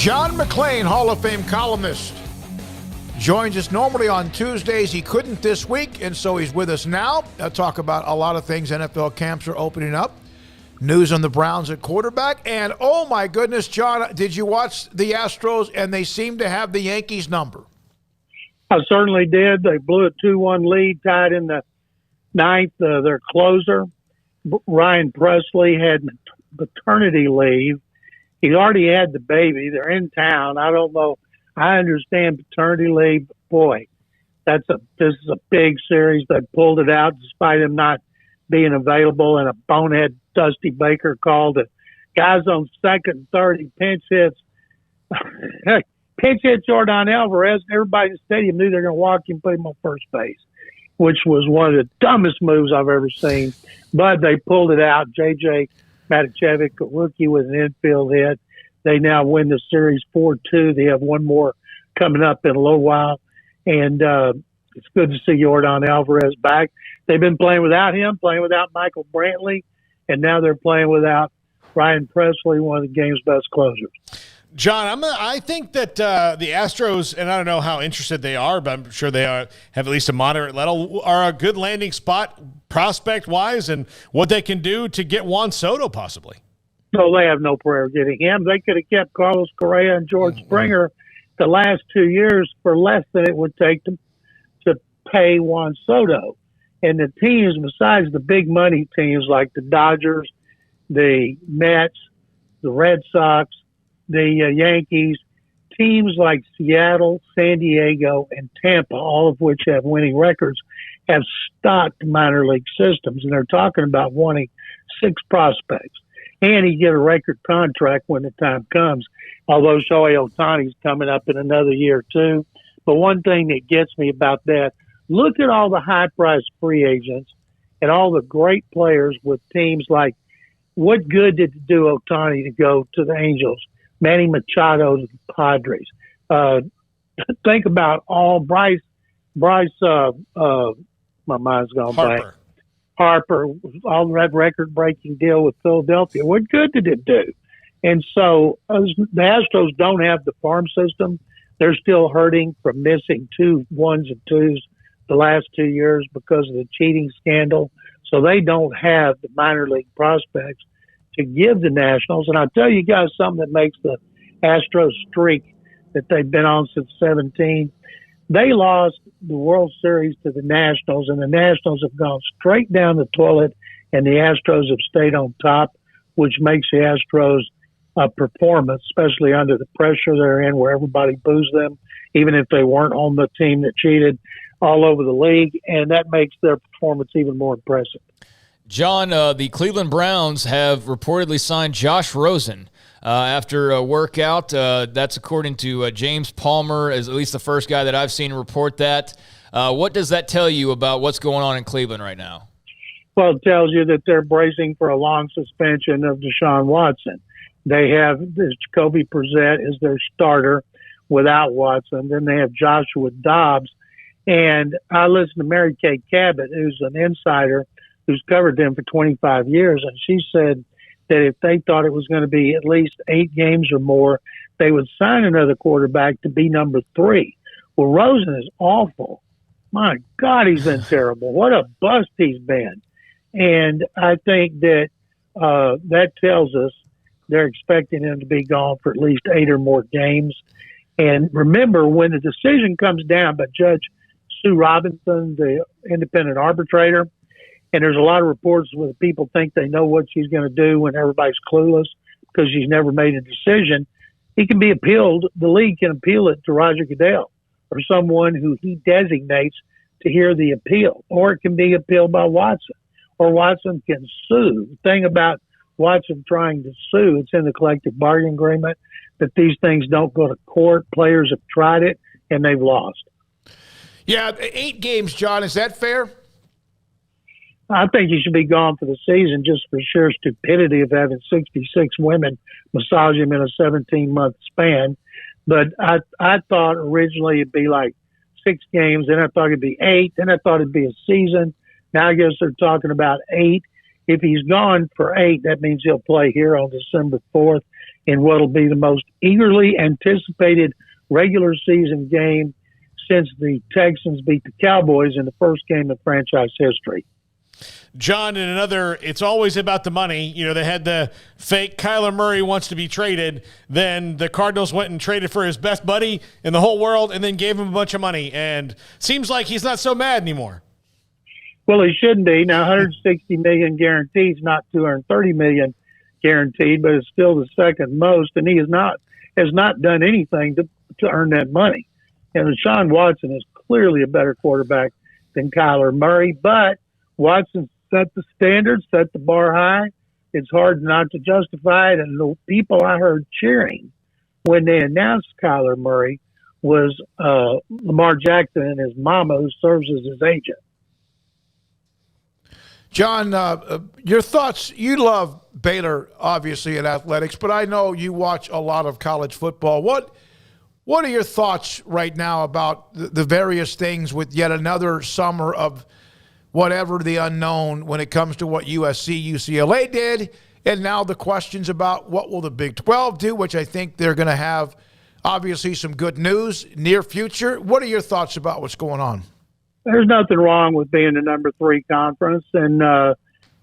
John McClain, Hall of Fame columnist, joins us normally on Tuesdays. He couldn't this week, and so he's with us now. I'll talk about a lot of things. NFL camps are opening up. News on the Browns at quarterback. And, oh, my goodness, John, did you watch the Astros? And they seem to have the Yankees number. I certainly did. They blew a 2-1 lead, tied in the ninth. Their closer, Ryan Presley, had maternity leave. He already had the baby. They're in town. I don't know. I understand paternity leave. Boy, this is a big series. They pulled it out despite him not being available, and a bonehead Dusty Baker called it. Guys on second and third, he pinch hits. Pinch hit Jordan Alvarez. Everybody in the stadium knew they were going to walk him, put him on first base, which was one of the dumbest moves I've ever seen. But they pulled it out. J.J. Matijevic, a rookie with an infield hit. They now win the series 4-2. They have one more coming up in a little while. And it's good to see Jordan Alvarez back. They've been playing without him, playing without Michael Brantley, and now they're playing without Ryan Presley, one of the game's best closers. John, I think that the Astros, and I don't know how interested they are, but I'm sure they have at least a moderate level, are a good landing spot prospect-wise, and what they can do to get Juan Soto possibly. No, they have no prayer getting him. They could have kept Carlos Correa and George Springer the last 2 years for less than it would take to pay Juan Soto. And the teams, besides the big money teams like the Dodgers, the Mets, the Red Sox, the Yankees, teams like Seattle, San Diego, and Tampa, all of which have winning records, have stocked minor league systems. And they're talking about wanting 6 prospects. And he get a record contract when the time comes, although Shohei Ohtani's coming up in another year too. But one thing that gets me about that, look at all the high-priced free agents and all the great players with teams like, what good did it do Ohtani to go to the Angels? Manny Machado to the Padres. Think about all Bryce, my mind's gone blank. Harper, all that record-breaking deal with Philadelphia. What good did it do? And so the Astros don't have the farm system. They're still hurting from missing 2 1s and 2s the last 2 years because of the cheating scandal. So they don't have the minor league prospects to give the Nationals. And I'll tell you guys something that makes the Astros streak that they've been on since 17. They lost the World Series to the Nationals, and the Nationals have gone straight down the toilet, and the Astros have stayed on top, which makes the Astros a performance, especially under the pressure they're in where everybody boos them, even if they weren't on the team that cheated, all over the league, and that makes their performance even more impressive. John, the Cleveland Browns have reportedly signed Josh Rosen after a workout. That's according to James Palmer, as at least the first guy that I've seen report that. What does that tell you about what's going on in Cleveland right now? Well, it tells you that they're bracing for a long suspension of Deshaun Watson. They have Jacoby Brissett as their starter without Watson. Then they have Joshua Dobbs. And I listened to Mary Kay Cabot, who's an insider who's covered them for 25 years, and she said that if they thought it was going to be at least 8 games or more, they would sign another quarterback to be number 3. Well, Rosen is awful. My God, he's been terrible. What a bust he's been. And I think that that tells us they're expecting him to be gone for at least 8 or more games. And remember, when the decision comes down by Judge Sue Robinson, the independent arbitrator, and there's a lot of reports where people think they know what she's going to do when everybody's clueless because she's never made a decision. He can be appealed. The league can appeal it to Roger Goodell or someone who he designates to hear the appeal, or it can be appealed by Watson, or Watson can sue. The thing about Watson trying to sue, it's in the collective bargaining agreement that these things don't go to court. Players have tried it and they've lost. Yeah, 8 games, John. Is that fair? I think he should be gone for the season just for sheer stupidity of having 66 women massage him in a 17-month span. But I thought originally it'd be like 6 games, then I thought it'd be 8, then I thought it'd be a season. Now I guess they're talking about 8. If he's gone for 8, that means he'll play here on December 4th. in what will be the most eagerly anticipated regular season game since the Texans beat the Cowboys in the first game of franchise history. John, in another, it's always about the money. You know, they had the fake Kyler Murray wants to be traded. Then the Cardinals went and traded for his best buddy in the whole world and then gave him a bunch of money. And seems like he's not so mad anymore. Well, he shouldn't be. Now, $160 million guaranteed is not $230 million guaranteed, but it's still the second most. And he has not done anything to earn that money. And Deshaun Watson is clearly a better quarterback than Kyler Murray, but Watson set the standard, set the bar high. It's hard not to justify it. And the people I heard cheering when they announced Kyler Murray was Lamar Jackson and his mama, who serves as his agent. John, your thoughts. You love Baylor, obviously, in athletics, but I know you watch a lot of college football. What are your thoughts right now about the various things with yet another summer of whatever the unknown when it comes to what USC, UCLA did, and now the questions about what will the Big 12 do, which I think they're going to have, obviously, some good news near future. What are your thoughts about what's going on? There's nothing wrong with being the number 3 conference, and I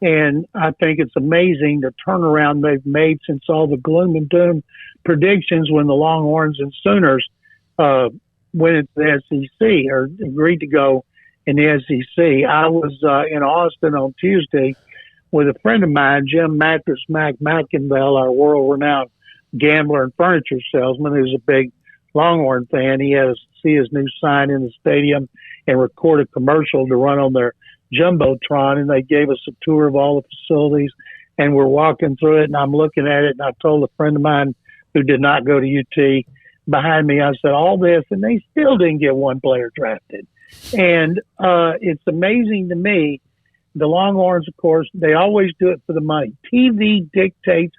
think it's amazing the turnaround they've made since all the gloom and doom predictions when the Longhorns and Sooners went into the SEC or agreed to go in the SEC. I was in Austin on Tuesday with a friend of mine, Jim Mattress Mac McInville, our world-renowned gambler and furniture salesman, who's a big Longhorn fan. He had to see his new sign in the stadium and record a commercial to run on their Jumbotron, and they gave us a tour of all the facilities, and we're walking through it, and I'm looking at it, and I told a friend of mine who did not go to UT behind me, I said, all this, and they still didn't get one player drafted. And it's amazing to me. The Longhorns, of course, they always do it for the money. TV dictates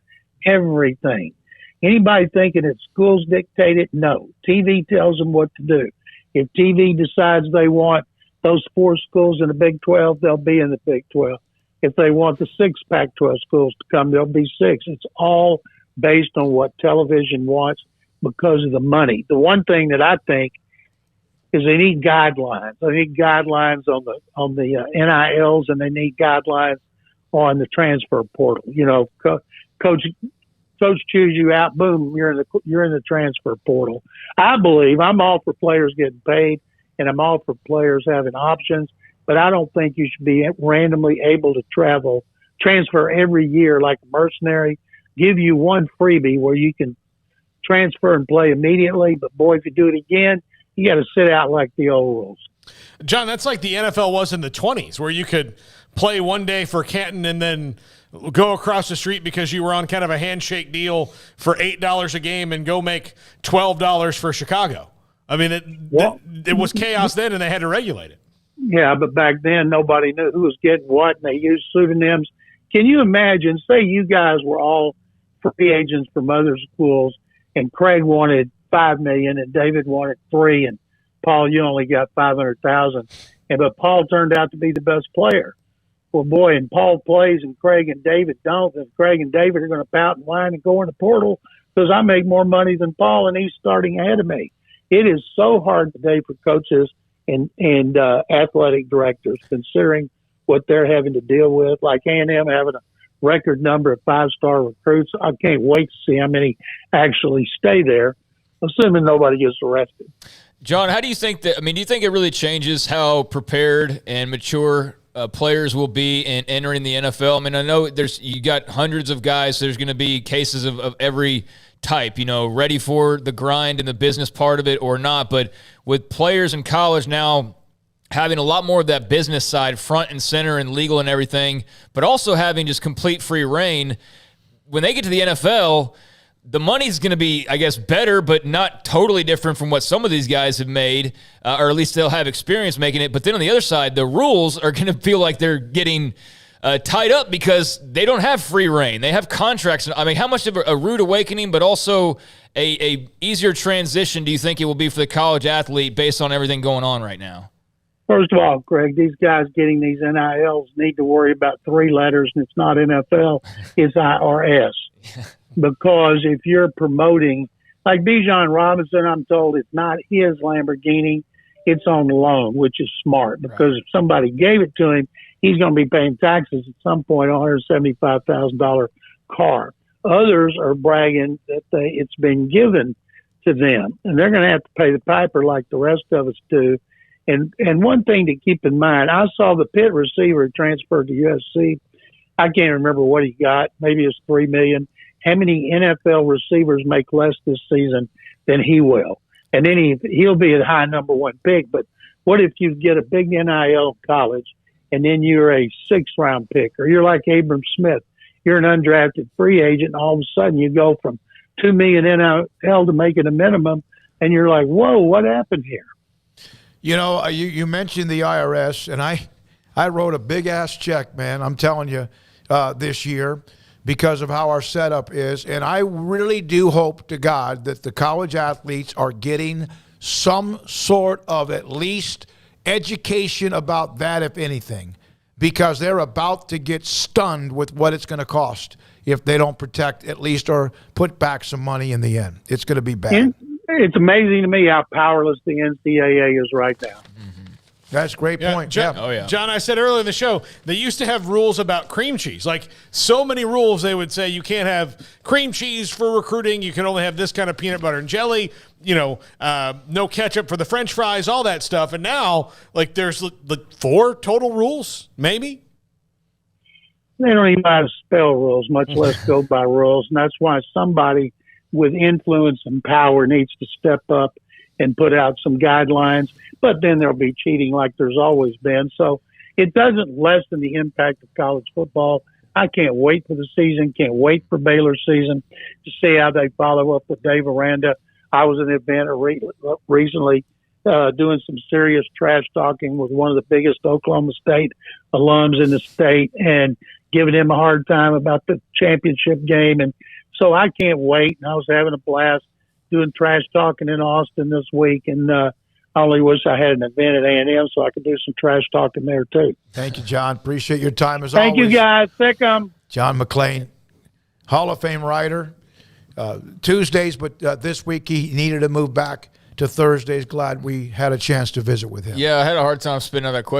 everything. Anybody thinking that schools dictate it? No. TV tells them what to do. If TV decides they want those 4 schools in the Big 12, they'll be in the Big 12. If they want the 6 Pac-12 schools to come, there'll be 6. It's all based on what television wants because of the money. The one thing that I think is they need guidelines. They need guidelines on the NILs, and they need guidelines on the transfer portal. You know, coach chews you out, boom, you're in the transfer portal. I believe I'm all for players getting paid, and I'm all for players having options, but I don't think you should be randomly able to transfer every year like a mercenary, give you one freebie where you can transfer and play immediately, but boy, if you do it again, you got to sit out like the old rules. John, that's like the NFL was in the 20s, where you could play one day for Canton and then go across the street because you were on kind of a handshake deal for $8 a game and go make $12 for Chicago. I mean, it was chaos then, and they had to regulate it. Yeah, but back then nobody knew who was getting what, and they used pseudonyms. Can you imagine, say you guys were all free agents from other schools, and Craig wanted $5 million, and David wanted $3 million, and Paul, you only got $500,000, but Paul turned out to be the best player. Well, boy, and Paul plays, and Craig and David don't, and Craig and David are going to pout and whine and go in the portal because I make more money than Paul, and he's starting ahead of me. It is so hard today for coaches and athletic directors, considering what they're having to deal with, like A&M having a record number of 5-star recruits. I can't wait to see how many actually stay there, assuming nobody gets arrested. John, how do you think that? I mean, do you think it really changes how prepared and mature players will be in entering the NFL? I mean, I know you got hundreds of guys. So there's going to be cases of every type, you know, ready for the grind and the business part of it or not. But with players in college now having a lot more of that business side front and center and legal and everything, but also having just complete free reign, when they get to the NFL, the money's going to be, I guess, better, but not totally different from what some of these guys have made, or at least they'll have experience making it. But then on the other side, the rules are going to feel like they're getting tied up because they don't have free reign. They have contracts. I mean, how much of a rude awakening, but also a easier transition do you think it will be for the college athlete based on everything going on right now? First of all, Craig, these guys getting these NILs need to worry about 3 letters, and it's not NFL, it's IRS. because if you're promoting, like Bijan Robinson, I'm told it's not his Lamborghini, it's on loan, which is smart because if somebody gave it to him, he's going to be paying taxes at some point on a $175,000 car. Others are bragging that it's been given to them, and they're going to have to pay the piper like the rest of us do. And one thing to keep in mind, I saw the Pitt receiver transferred to USC. I can't remember what he got. Maybe it's $3 million. How many NFL receivers make less this season than he will? And then he'll be a high number one pick. But what if you get a big NIL college and then you're a 6th-round pick, or you're like Abram Smith? You're an undrafted free agent, and all of a sudden you go from $2 million NIL to making a minimum, and you're like, whoa, what happened here? You know, you mentioned the IRS, and I wrote a big-ass check, man, I'm telling you, this year because of how our setup is. And I really do hope to God that the college athletes are getting some sort of at least education about that, if anything, because they're about to get stunned with what it's going to cost if they don't protect at least or put back some money in the end. It's going to be bad. And it's amazing to me how powerless the NCAA is right now. That's a great point. John, yeah. Oh, yeah. John, I said earlier in the show, they used to have rules about cream cheese. Like, so many rules, they would say you can't have cream cheese for recruiting. You can only have this kind of peanut butter and jelly. You know, no ketchup for the French fries, all that stuff. And now, like, there's like 4 total rules, maybe? They don't even know how to spell rules, much less go by rules. And that's why somebody with influence and power needs to step up and put out some guidelines. But then there'll be cheating like there's always been. So it doesn't lessen the impact of college football. I can't wait for the season, can't wait for Baylor's season to see how they follow up with Dave Aranda. I was at an event recently doing some serious trash talking with one of the biggest Oklahoma State alums in the state and giving him a hard time about the championship game. And so I can't wait. And I was having a blast doing trash talking in Austin this week. And I only wish I had an event at A&M so I could do some trash talking there too. Thank you, John. Appreciate your time as always. Thank you, guys. Thick 'em. John McClain, Hall of Fame writer. Tuesdays, but this week he needed to move back to Thursdays. Glad we had a chance to visit with him. Yeah, I had a hard time spinning out that question.